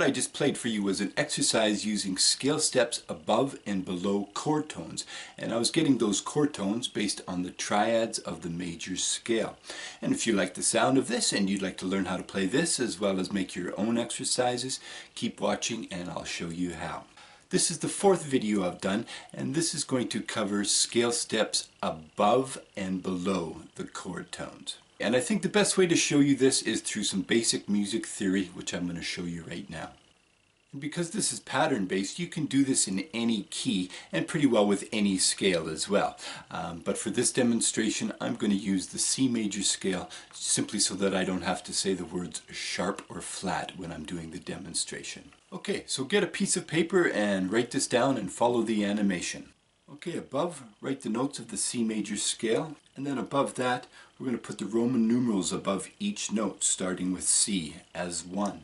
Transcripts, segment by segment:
I just played for you was an exercise using scale steps above and below chord tones. And I was getting those chord tones based on the triads of the major scale. And if you like the sound of this and you'd like to learn how to play this as well as make your own exercises, keep watching and I'll show you how. This is the fourth video I've done, and this is going to cover scale steps above and below the chord tones. And I think the best way to show you this is through some basic music theory, which I'm going to show you right now. And because this is pattern based, you can do this in any key and pretty well with any scale as well. But for this demonstration, I'm going to use the C major scale simply so that I don't have to say the words sharp or flat when I'm doing the demonstration. Okay, so get a piece of paper and write this down and follow the animation. Okay, above, write the notes of the C major scale, and then above that, we're going to put the Roman numerals above each note, starting with C as 1.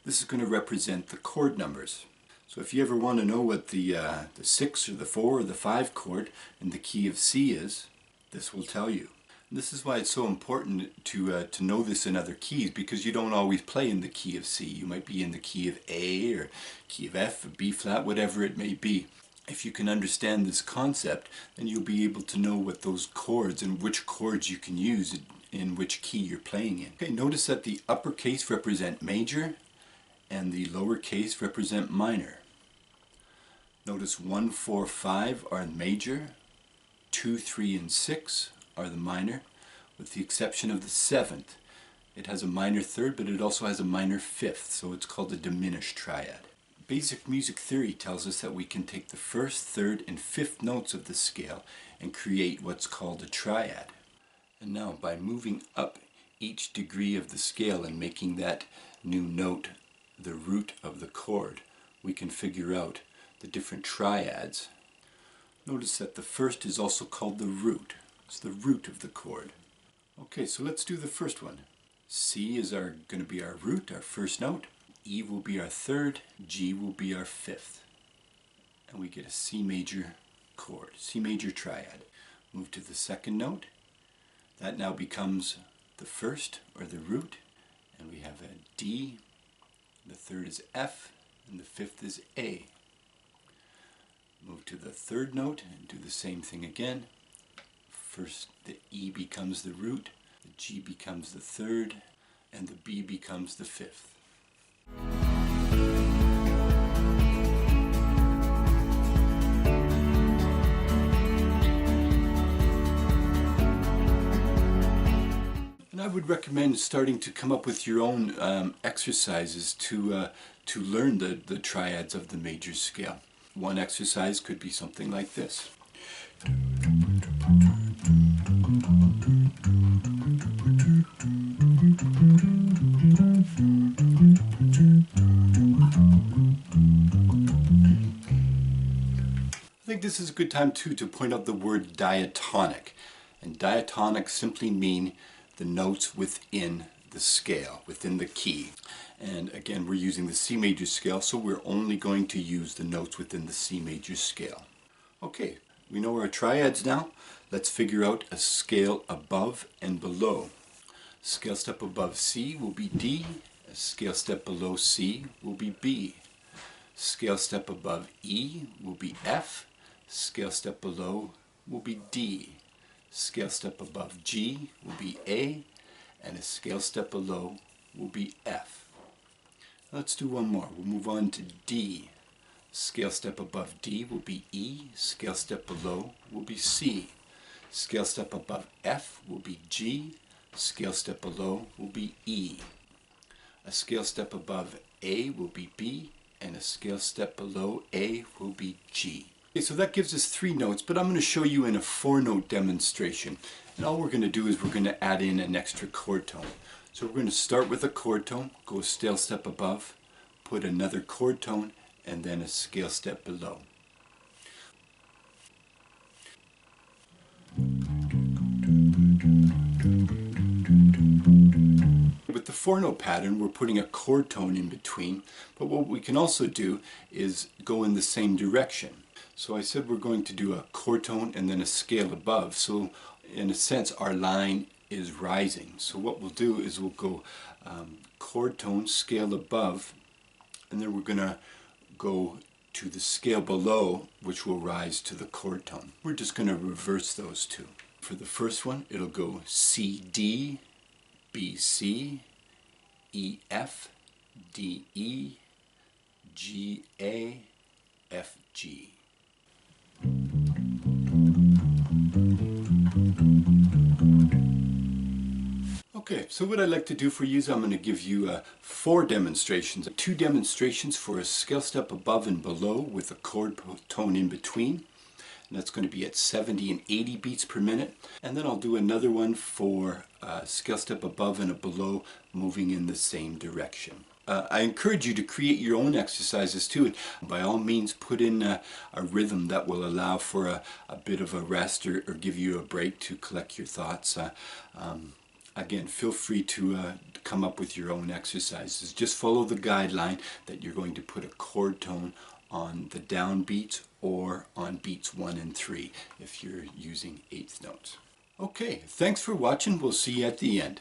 This is going to represent the chord numbers. So if you ever want to know what the 6 or the 4 or the 5 chord in the key of C is, this will tell you. And this is why it's so important to know this in other keys, because you don't always play in the key of C. You might be in the key of A or key of F or B flat, whatever it may be. If you can understand this concept, then you'll be able to know what those chords and which chords you can use in which key you're playing in. Okay, notice that the uppercase represent major and the lowercase represent minor. Notice 1, 4, 5 are major, 2, 3, and 6 are the minor, with the exception of the 7th. It has a minor third, but it also has a minor fifth, so it's called a diminished triad. Basic music theory tells us that we can take the first, third, and fifth notes of the scale and create what's called a triad. And now, by moving up each degree of the scale and making that new note the root of the chord, we can figure out the different triads. Notice that the first is also called the root. It's the root of the chord. Okay, so let's do the first one. C is going to be our root, our first note. E will be our third, G will be our fifth. And we get a C major chord, C major triad. Move to the second note. That now becomes the first, or the root. And we have a D, the third is F, and the fifth is A. Move to the third note and do the same thing again. First, the E becomes the root, the G becomes the third, and the B becomes the fifth. And I would recommend starting to come up with your own exercises to learn the triads of the major scale. One exercise could be something like this. I think this is a good time too to point out the word diatonic. And diatonic simply mean the notes within the scale, within the key. And again, we're using the C major scale, so we're only going to use the notes within the C major scale. Okay, we know our triads now. Let's figure out a scale above and below. Scale step above C will be D. A scale step below C will be B. Scale step above E will be F. Scale step below will be D. Scale step above G will be A. And a scale step below will be F. Let's do one more. We'll move on to D. Scale step above D will be E. Scale step below will be C. Scale step above F will be G. Scale step below will be E. A scale step above A will be B. And a scale step below A will be G. Okay, so that gives us 3 notes, but I'm going to show you in a 4-note demonstration. And all we're going to do is we're going to add in an extra chord tone. So we're going to start with a chord tone, go a scale step above, put another chord tone, and then a scale step below. With the 4-note pattern, we're putting a chord tone in between, but what we can also do is go in the same direction. So I said we're going to do a chord tone and then a scale above. So in a sense, our line is rising. So what we'll do is we'll go chord tone, scale above, and then we're going to go to the scale below, which will rise to the chord tone. We're just going to reverse those two. For the first one, it'll go C, D, B, C, E, F, D, E, G, A, F, G. Okay, so what I'd like to do for you is I'm going to give you 4 demonstrations. 2 demonstrations for a scale step above and below with a chord tone in between. And that's going to be at 70 and 80 beats per minute. And then I'll do another one for a scale step above and a below moving in the same direction. I encourage you to create your own exercises too. By all means, put in a rhythm that will allow for a bit of a rest or give you a break to collect your thoughts. Again, feel free to come up with your own exercises. Just follow the guideline that you're going to put a chord tone on the down beats or on beats 1 and 3 if you're using 8th notes. Okay, thanks for watching. We'll see you at the end.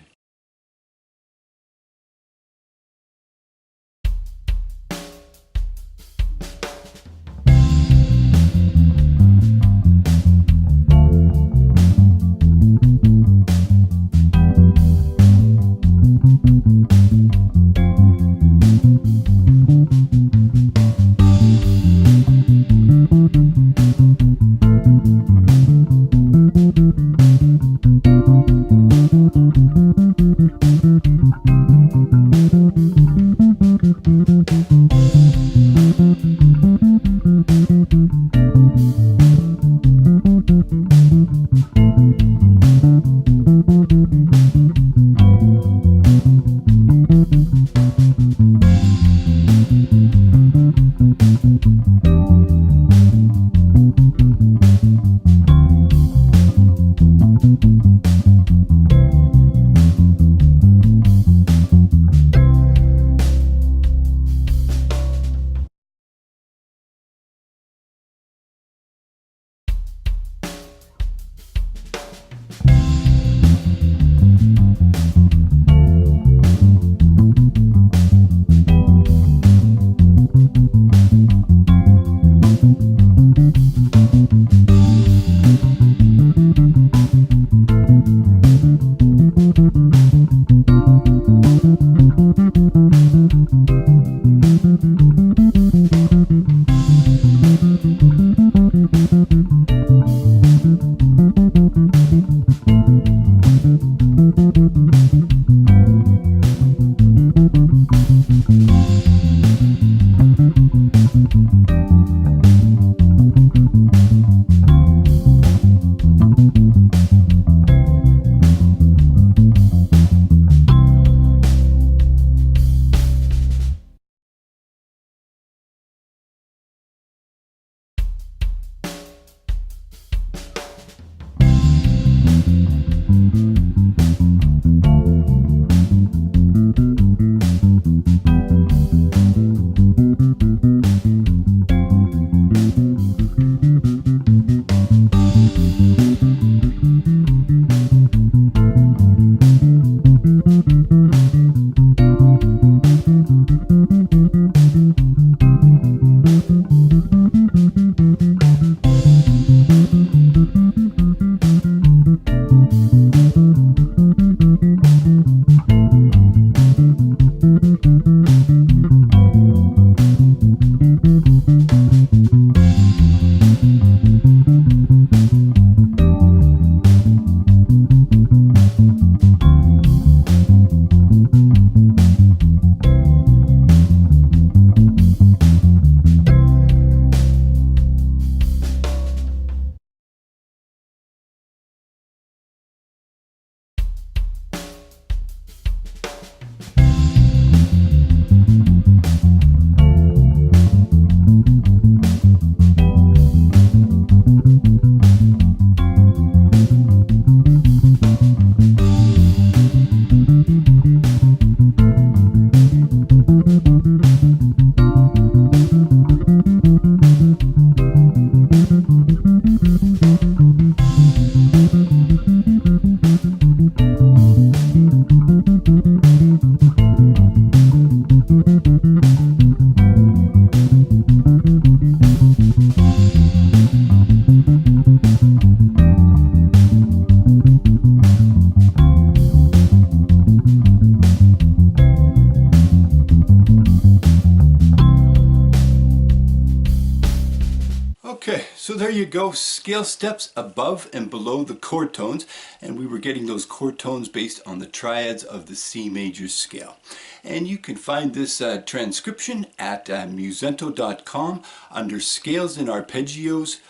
Okay, so there you go, scale steps above and below the chord tones, and we were getting those chord tones based on the triads of the C major scale. And you can find this transcription at musento.com under Scales and Arpeggios,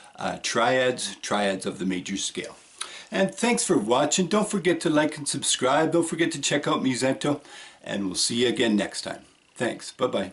triads of the major scale. And thanks for watching. Don't forget to like and subscribe. Don't forget to check out Musento, and we'll see you again next time. Thanks. Bye-bye.